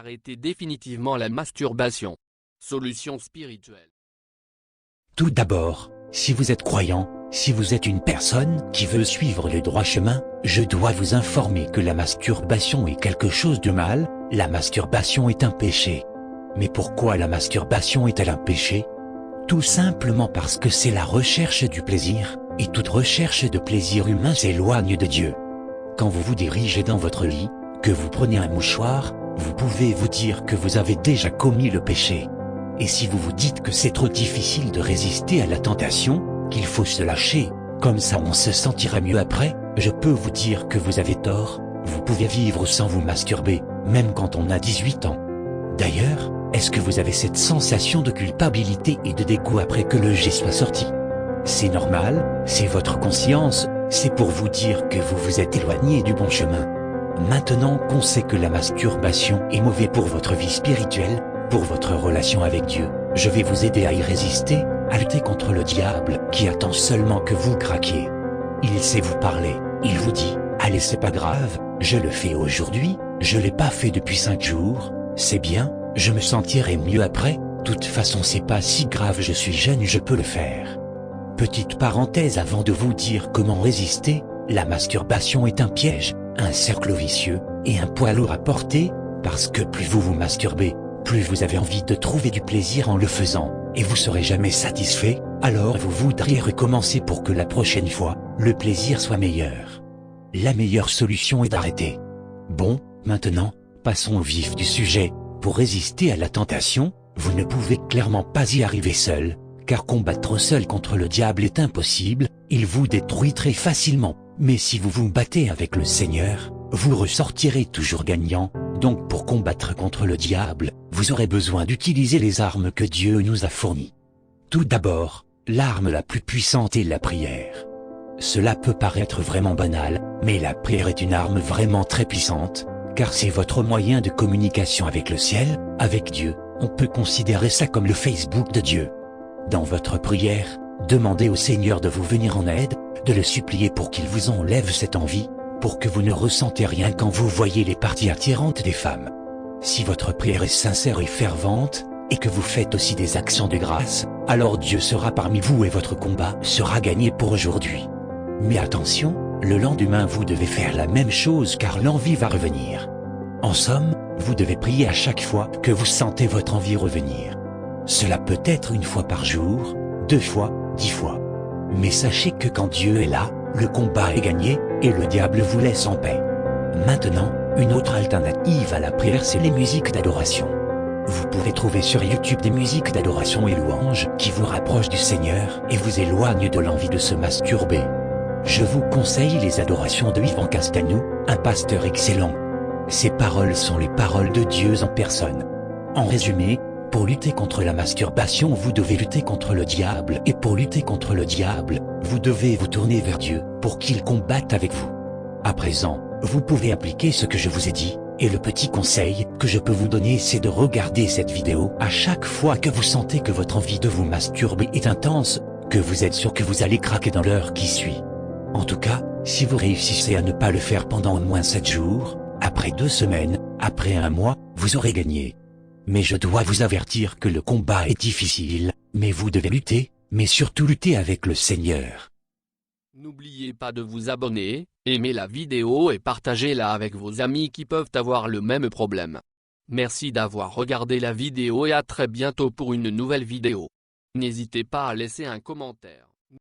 arrêter définitivement la masturbation. Solution spirituelle. Tout d'abord, si vous êtes croyant, si vous êtes une personne qui veut suivre le droit chemin, je dois vous informer que la masturbation est quelque chose de mal, la masturbation est un péché. Mais pourquoi la masturbation est-elle un péché? Tout simplement parce que c'est la recherche du plaisir, et toute recherche de plaisir humain s'éloigne de Dieu. Quand vous vous dirigez dans votre lit, que vous prenez un mouchoir, vous pouvez vous dire que vous avez déjà commis le péché. Et si vous vous dites que c'est trop difficile de résister à la tentation, qu'il faut se lâcher, comme ça on se sentira mieux après, je peux vous dire que vous avez tort, vous pouvez vivre sans vous masturber, même quand on a 18 ans. D'ailleurs, est-ce que vous avez cette sensation de culpabilité et de dégoût après que le jet soit sorti? C'est normal, c'est votre conscience, c'est pour vous dire que vous vous êtes éloigné du bon chemin. Maintenant qu'on sait que la masturbation est mauvaise pour votre vie spirituelle, pour votre relation avec Dieu, je vais vous aider à y résister, à lutter contre le diable qui attend seulement que vous craquiez. Il sait vous parler, il vous dit « Allez, c'est pas grave, je le fais aujourd'hui, je l'ai pas fait depuis 5 jours, c'est bien, je me sentirai mieux après, toute façon c'est pas si grave, je suis jeune, je peux le faire. » Petite parenthèse avant de vous dire comment résister, la masturbation est un piège, un cercle vicieux, et un poids lourd à porter, parce que plus vous vous masturbez, plus vous avez envie de trouver du plaisir en le faisant, et vous serez jamais satisfait, alors vous voudriez recommencer pour que la prochaine fois, le plaisir soit meilleur. La meilleure solution est d'arrêter. Bon, maintenant, passons au vif du sujet. Pour résister à la tentation, vous ne pouvez clairement pas y arriver seul, car combattre seul contre le diable est impossible, il vous détruit très facilement. Mais si vous vous battez avec le Seigneur, vous ressortirez toujours gagnant. Donc pour combattre contre le diable, vous aurez besoin d'utiliser les armes que Dieu nous a fournies. Tout d'abord, l'arme la plus puissante est la prière. Cela peut paraître vraiment banal, mais la prière est une arme vraiment très puissante, car c'est votre moyen de communication avec le ciel, avec Dieu. On peut considérer ça comme le Facebook de Dieu. Dans votre prière, demandez au Seigneur de vous venir en aide, de le supplier pour qu'il vous enlève cette envie, pour que vous ne ressentez rien quand vous voyez les parties attirantes des femmes. Si votre prière est sincère et fervente, et que vous faites aussi des actions de grâce, alors Dieu sera parmi vous et votre combat sera gagné pour aujourd'hui. Mais attention, le lendemain vous devez faire la même chose car l'envie va revenir. En somme, vous devez prier à chaque fois que vous sentez votre envie revenir. Cela peut être 1 fois par jour, 2 fois, 10 fois. Mais sachez que quand Dieu est là, le combat est gagné, et le diable vous laisse en paix. Maintenant, une autre alternative à la prière, c'est les musiques d'adoration. Vous pouvez trouver sur YouTube des musiques d'adoration et louanges qui vous rapprochent du Seigneur et vous éloignent de l'envie de se masturber. Je vous conseille les adorations de Yvan Castelnau, un pasteur excellent. Ces paroles sont les paroles de Dieu en personne. En résumé, pour lutter contre la masturbation, vous devez lutter contre le diable. Et pour lutter contre le diable, vous devez vous tourner vers Dieu pour qu'il combatte avec vous. À présent, vous pouvez appliquer ce que je vous ai dit. Et le petit conseil que je peux vous donner, c'est de regarder cette vidéo à chaque fois que vous sentez que votre envie de vous masturber est intense, que vous êtes sûr que vous allez craquer dans l'heure qui suit. En tout cas, si vous réussissez à ne pas le faire pendant au moins 7 jours, après 2 semaines, après 1 mois, vous aurez gagné. Mais je dois vous avertir que le combat est difficile, mais vous devez lutter, mais surtout lutter avec le Seigneur. N'oubliez pas de vous abonner, aimer la vidéo et partagez-la avec vos amis qui peuvent avoir le même problème. Merci d'avoir regardé la vidéo et à très bientôt pour une nouvelle vidéo. N'hésitez pas à laisser un commentaire.